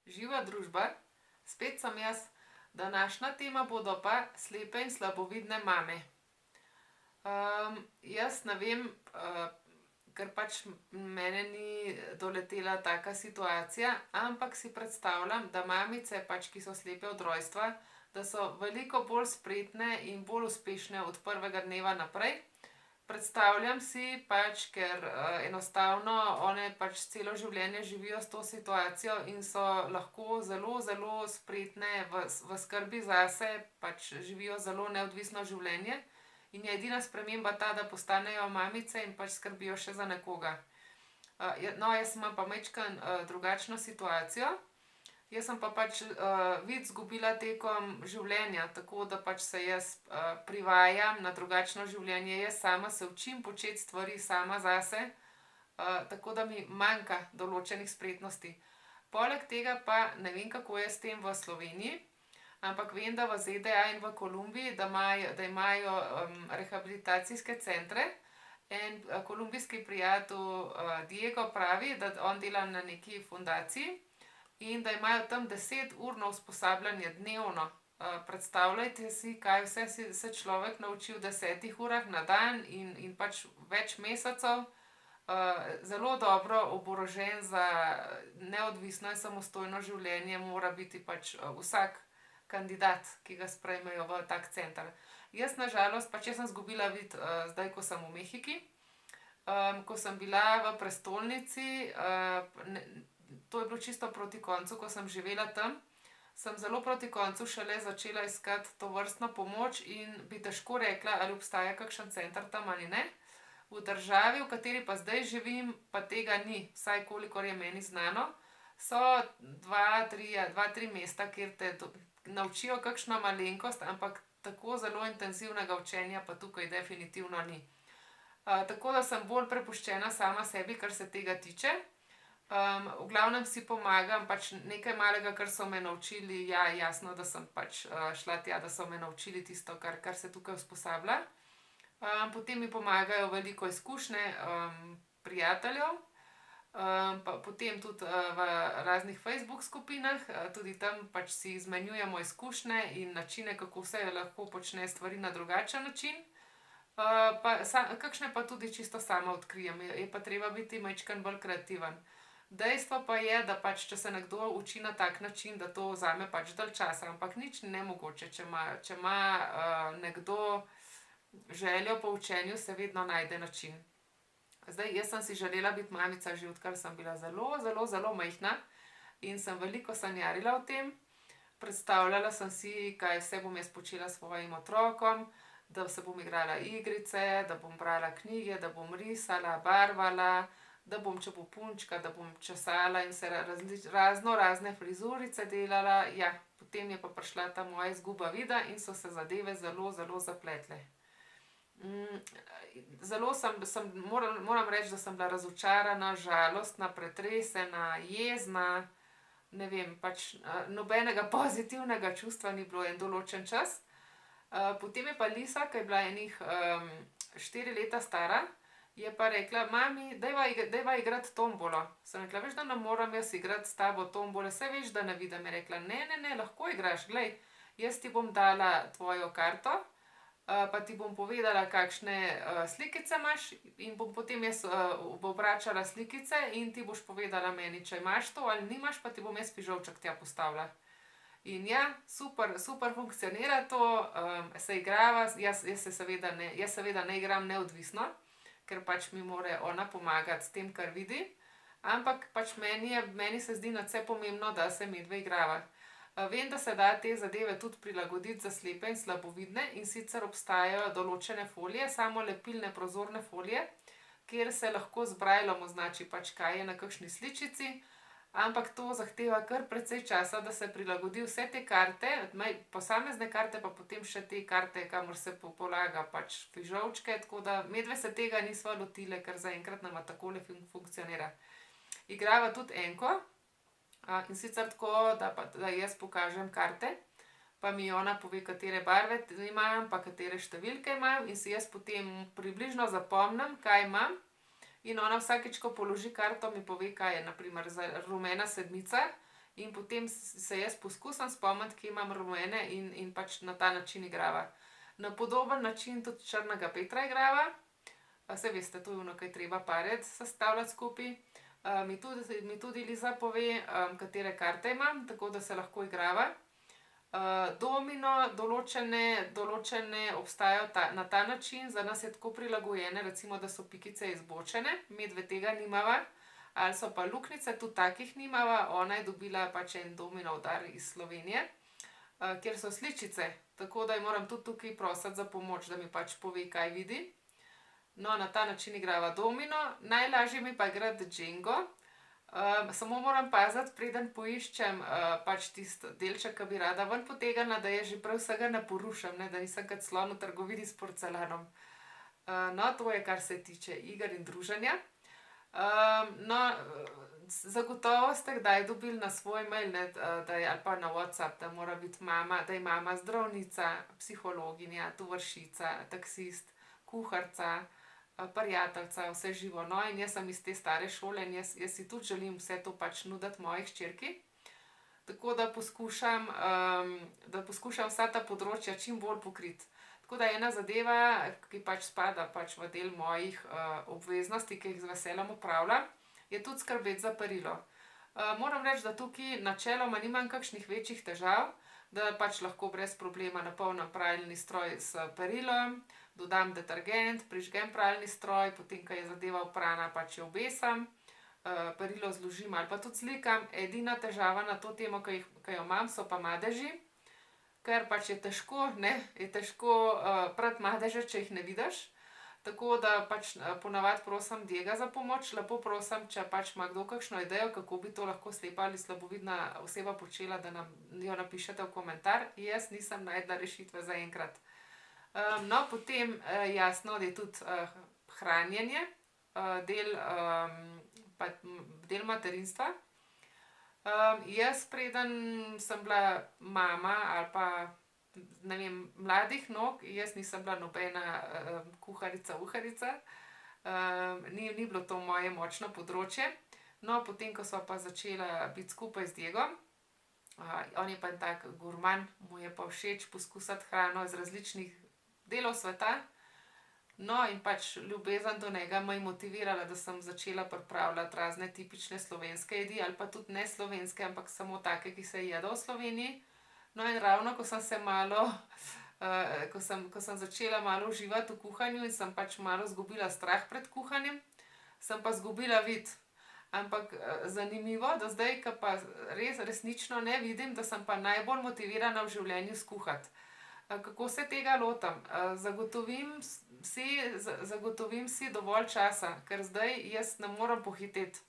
Živa družba, spet sem jaz. Današnja tema bodo pa slepe in slabovidne mame. Jaz ne vem, ker pač mene ni doletela taka situacija, ampak si predstavljam, da mamice, pač, ki so slepe od rojstva, da so veliko bolj spretne in bolj uspešne od prvega dneva naprej. Predstavljam si pač, ker enostavno one pač celo življenje živijo s to situacijo in so lahko zelo, zelo spretne v skrbi zase, pač živijo zelo neodvisno življenje. In je edina sprememba ta, da postanejo mamice in pač skrbijo še za nekoga. No, jaz imam pa majčkeno drugačno situacijo. Jaz sem pa pač vid izgubila tekom življenja, tako da pač se jaz privajam na drugačno življenje. Jaz sama se učim početi stvari sama zase, tako da mi manjka določenih spretnosti. Poleg tega pa ne vem, kako je s tem v Sloveniji, ampak vem, da v ZDA in v Kolumbiji, da imajo rehabilitacijske centre. En kolumbijski prijatelj Diego pravi, da on dela na neki fundaciji in da imajo tam 10-urno usposabljanje dnevno. Predstavljajte si, kaj vse se človek nauči v 10 urah na dan in pač več mesecev. Zelo dobro oborožen za neodvisno in samostojno življenje mora biti pač vsak kandidat, ki ga sprejmejo v tak center. Jaz na žalost, pač jaz sem izgubila vid zdaj, ko sem v Mehiki. Ko sem bila v prestolnici, to je bilo čisto proti koncu, ko sem živela tam, sem zelo proti koncu šele začela iskati tovrstno pomoč in bi težko rekla, ali obstaja kakšen center tam ali ne. V državi, v kateri pa zdaj živim, pa tega ni, vsaj kolikor je meni znano. So dva, tri mesta, kjer te naučijo kakšno malenkost, ampak tako zelo intenzivnega učenja pa tukaj definitivno ni. Tako da sem bolj prepuščena sama sebi, kar se tega tiče. V glavnem si pomagam, pač nekaj malega, kar so me naučili, ja, jasno, da sem pač šla tja, da so me naučili tisto, kar se tukaj usposablja. Potem mi pomagajo veliko izkušnje prijateljev, pa potem tudi v raznih Facebook skupinah, tudi tam pač si izmenjujemo izkušnje in načine, kako vse lahko počne stvari na drugačen način. Kakšne pa tudi čisto sama odkrijem, je pa treba biti majčkeno bolj kreativen. Dejstvo pa je, da pač, če se nekdo uči na tak način, da to vzame pač dalj časa, ampak nič ni nemogoče. Če ima nekdo željo po učenju, se vedno najde način. Zdaj, jaz sem si želela biti mamica že odkar sem bila zelo, zelo, zelo majhna in sem veliko sanjarila o tem. Predstavljala sem si, kaj vse bom jaz počela s svojim otrokom, da se bom igrala igrice, da bom brala knjige, da bom risala, barvala, da bom, če bo punčka, da bom česala in se razne frizurice delala. Ja, potem je pa prišla ta moja izguba vida in so se zadeve zelo, zelo zapletle. Zelo moram reči, da sem bila razočarana, žalostna, pretresena, jezna. Ne vem, pač nobenega pozitivnega čustva ni bilo en določen čas. Potem je pa Lisa, ki je bila enih 4 leta stara, je pa rekla: "Mami, dajva igrati tombolo." Sem rekla: "Veš, da ne morem jaz igrati s tabo tombole, saj veš, da ne vidim." Je rekla: Ne, lahko igraš, glej, jaz ti bom dala tvojo karto, pa ti bom povedala, kakšne slikice imaš in bom potem jaz obračala slikice in ti boš povedala meni, če imaš to ali nimaš, pa ti bom jaz fižolček tja postavila." In ja, super funkcionira to, se igrava, jaz seveda ne igram neodvisno, ker pač mi mora ona pomagati s tem, kar vidi, ampak pač meni se zdi nadvse pomembno, da se midve igrava. Vem, da se da te zadeve tudi prilagoditi za slepe in slabovidne, in sicer obstajajo določene folije, samolepilne prozorne folije, kjer se lahko z brajlom označi pač, kaj je na kakšni sličici, ampak to zahteva kar precej časa, da se prilagodi vse te karte, posamezne karte, pa potem še te karte, kamor se polaga pač fižolčke, tako da midve se tega nisva lotile, ker zaenkrat nama takole funkcionira. Igrava tudi enko, in sicer tako, da jaz pokažem karte, pa mi ona pove, katere barve imam, pa katere številke imam, in si jaz potem približno zapomnim, kaj imam. In ona vsakič, ko položi karto, mi pove, kaj je na primer rumena sedmica, in potem se jaz poskusim spomniti, kje imam rumene in pač na ta način igrava. Na podoben način tudi Črnega Petra igrava. Saj veste, to je ono, ke je treba parec sestavljati skupaj. Mi tudi Liza pove, katere karte imam, tako da se lahko igrava. Domino, določene obstajajo na ta način, za nas je tako prilagojene, recimo, da so pikice izbočene, midve tega nimava. Ali so pa luknjice, tudi takih nimava, ona je dobila pač en dominov dar iz Slovenije, kjer so sličice, tako da jo moram tudi tukaj prositi za pomoč, da mi pač pove, kaj vidi. No, na ta način igrava domino, najlažje mi pa igrati džengo. Samo moram paziti, preden poiščem pač tisti delček, ki bi rada ven potegnila, da je že prav vsega ne porušim, ne, da nisem kot slon v trgovini s porcelanom. No, to je, kar se tiče iger in druženja. No, zagotovo ste kdaj dobili na svoj mail, ne, ali pa na WhatsApp, da mora biti mama, da je mama zdravnica, psihologinja, tovarišica, taksist, kuharica, prijateljica, vse živo. No, in jaz sem iz te stare šole in jaz si tudi želim vse to pač nuditi moji hčerki. Tako da poskušam vsa ta področja čim bolj pokriti. Tako da ena zadeva, ki pač spada pač v del mojih obveznosti, ki jih z veseljem opravljam, je tudi skrbeti za perilo. Moram reči, da tukaj načeloma nimam kakšnih večjih težav, da pač lahko brez problema napolnim pralni stroj s perilom, dodam detergent, prižgem pralni stroj, potem, ko je zadeva oprana, pač jo obesim, perilo zložim ali pa tudi zlikam. Edina težava na to temo, ki jo imam, so pa madeži, ker pač je težko prati madeže, če jih ne vidiš. Tako da pač ponavadi prosim Diega za pomoč, lepo prosim, če pač ima kdo kakšno idejo, kako bi to lahko slepa ali slabovidna oseba počela, da nam jo napišete v komentar. Jaz nisem našla rešitve zaenkrat. No, potem jasno, da je tudi hranjenje, del materinstva. Jaz, preden sem bila mama ali pa, ne vem, mladih nog, jaz nisem bila nobena kuharica. Ni bilo to moje močno področje. No, potem, ko sva pa začela biti skupaj z Diegom, on je pa en tak gurman, mu je pa všeč poskusiti hrano iz različnih delov sveta. No, in pač ljubezen do njega me je motivirala, da sem začela pripravljati razne tipične slovenske jedi, ali pa tudi ne slovenske, ampak samo take, ki se jedo v Sloveniji. No, in ravno, ko sem začela malo uživati v kuhanju in sem pač malo izgubila strah pred kuhanjem, sem pa izgubila vid. Ampak zanimivo, da zdaj, ko pa resnično ne vidim, da sem pa najbolj motivirana v življenju skuhati. Kako se tega lotim? Zagotovim si dovolj časa, ker zdaj jaz ne morem pohiteti.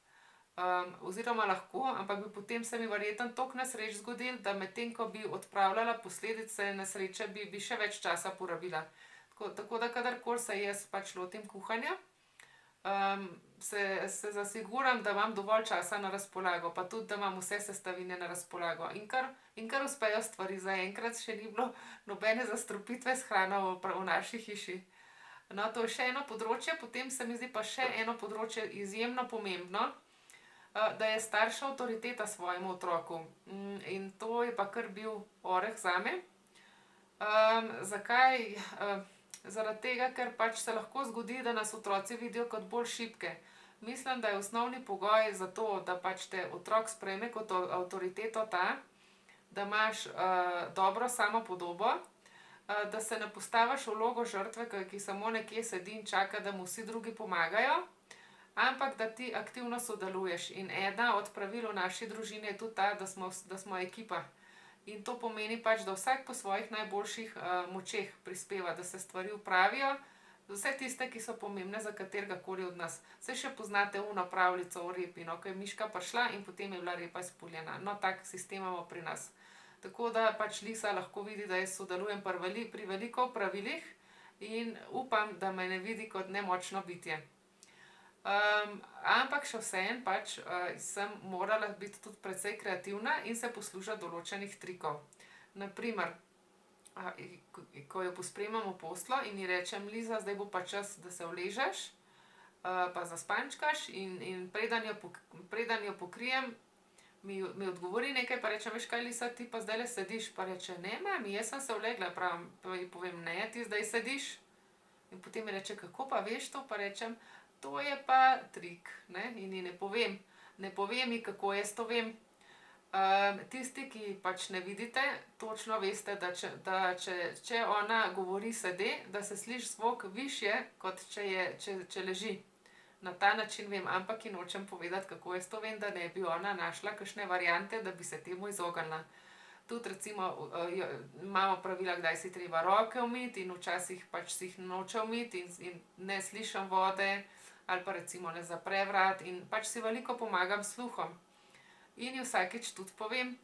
Oziroma lahko, ampak bi potem se mi verjetno toliko nesreč zgodilo, da medtem ko bi odpravljala posledice nesreče, bi še več časa porabila. Tako da kadarkoli se jaz pač lotim kuhanja, se zasiguram, da imam dovolj časa na razpolago, pa tudi, da imam vse sestavine na razpolago. In kar uspejo stvari. Zaenkrat še ni bilo nobene zastrupitve s hrano v naši hiši. No, to je še eno področje, potem se mi zdi pa še eno področje izjemno pomembno, da je starša avtoriteta svojemu otroku. In to je pa kar bil oreh zame. Zakaj? Zaradi tega, ker pač se lahko zgodi, da nas otroci vidijo kot bolj šibke. Mislim, da je osnovni pogoj za to, da pač te otrok sprejme kot avtoriteto ta, da imaš dobro samopodobo, da se ne postaviš v vlogo žrtve, ki samo nekje sedi in čaka, da mu vsi drugi pomagajo, ampak da ti aktivno sodeluješ. In ena od pravil v naši družini je tudi ta, da smo ekipa. In to pomeni pač, da vsak po svojih najboljših močeh prispeva, da se stvari opravijo, vse tiste, ki so pomembne za katerega koli od nas. Saj še poznate ono pravljico o repi, no, ko je miška prišla in potem je bila repa izpuljena. No, tak sistem imamo pri nas. Tako da pač Lisa lahko vidi, da jaz sodelujem pri veliko pravilih in upam, da me ne vidi kot nemočno bitje. Ampak še vseeno pač sem morala biti tudi precej kreativna in se poslužiti določenih trikov. Naprimer, ko jo pospremim v posteljo in ji rečem: Liza, zdaj bo pa čas, da se uležeš, pa zaspančkaš in preden jo pokrijem, mi odgovori nekaj, pa rečem: "Veš kaj, Lisa, ti pa zdajle sediš." Pa reče: "Ne, mami, jaz sem se ulegla." Pravim, pa ji povem: "Ne, ti zdaj sediš." In potem mi reče: "Kako pa veš to?" Pa rečem: "To je pa trik, ne." In ji ne povem ji, kako jaz to vem. Tisti, ki pač ne vidite, točno veste, če ona govori sede, da se sliši zvok višje, kot če leži. Na ta način vem, ampak ji nočem povedati, kako jaz to vem, da ne bi ona našla kakšne variante, da bi se temu izognila. Tudi recimo imamo pravila, kdaj si treba roke umiti, in včasih pač si jih noče umiti in ne slišim vode, ali pa recimo ne zapre vrat, in pač si veliko pomagam s sluhom. In ji vsakič tudi povem,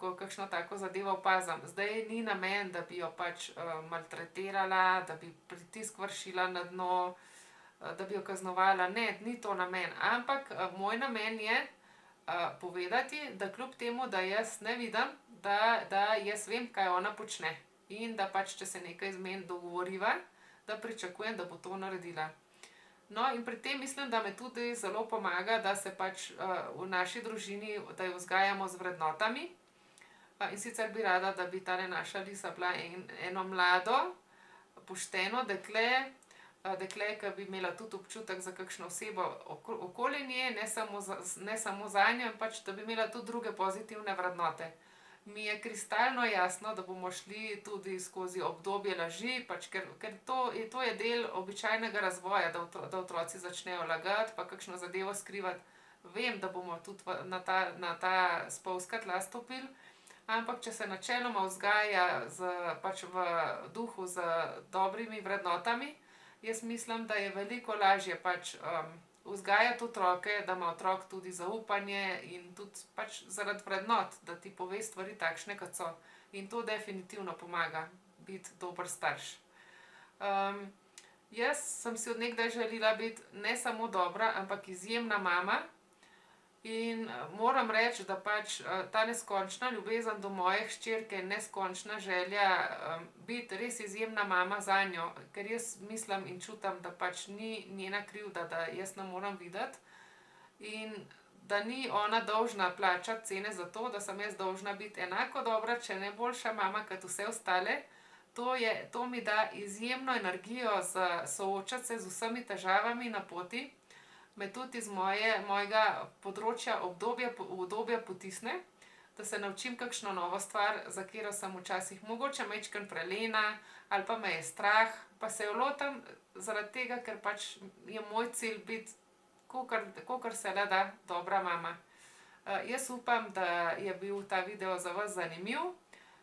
ko kakšno tako zadevo opazim. Zdaj ni namen, da bi jo pač maltretirala, da bi pritisk vršila na dno, da bi jo kaznovala. Ne, ni to namen. Ampak moj namen je povedati, da kljub temu, da jaz ne vidim, da jaz vem, kaj ona počne. In da pač, če se nekaj z meni dogovoriva, da pričakujem, da bo to naredila. No, in pri tem mislim, da me tudi zelo pomaga, da se pač v naši družini, da jo vzgajamo z vrednotami. In sicer bi rada, da bi tale naša Lisa bila eno mlado, pošteno dekle, ki bi imela tudi občutek za kakšno osebo okoli nje, ne samo zanjo, pač da bi imela tudi druge pozitivne vrednote. Mi je kristalno jasno, da bomo šli tudi skozi obdobje laži, pač ker to je del običajnega razvoja, da otroci začnejo lagati, pa kakšno zadevo skrivati. Vem, da bomo tudi na ta spolzka tla stopili, ampak če se načeloma vzgaja pač v duhu z dobrimi vrednotami, jaz mislim, da je veliko lažje pač vzgajati otroke, da ima otrok tudi zaupanje in tudi pač zaradi vrednot, da ti pove stvari takšne, kot so. In to definitivno pomaga biti dober starš. Jaz sem si od nekdaj želela biti ne samo dobra, ampak izjemna mama. In moram reči, da pač ta neskončna ljubezen do moje hčerke, neskončna želja biti res izjemna mama zanjo, ker jaz mislim in čutim, da pač ni njena krivda, da jaz ne morem videti, in da ni ona dolžna plačati cene za to, da sem jaz dolžna biti enako dobra, če ne boljša mama kot vse ostale. To mi da izjemno energijo za soočati se z vsemi težavami na poti. Me tudi iz mojega področja obdobja potisne, da se naučim kakšno novo stvar, za katero sem včasih mogoče majčkeno prelena, ali pa me je strah, pa se jo lotim zaradi tega, ker pač je moj cilj biti, kakor se le da, dobra mama. Jaz upam, da je bil ta video za vas zanimiv,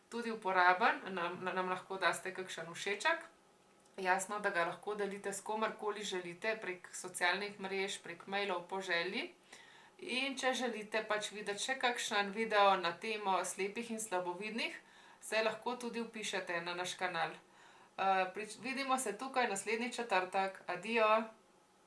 tudi uporaben, nam lahko daste kakšen všeček. Jasno, da ga lahko delite s komerkoli želite, prek socialnih mrež, prek mailov po želji. In če želite pač videti še kakšen video na temo slepih in slabovidnih, se lahko tudi vpišete na naš kanal. Vidimo se tukaj naslednji četrtek. Adijo!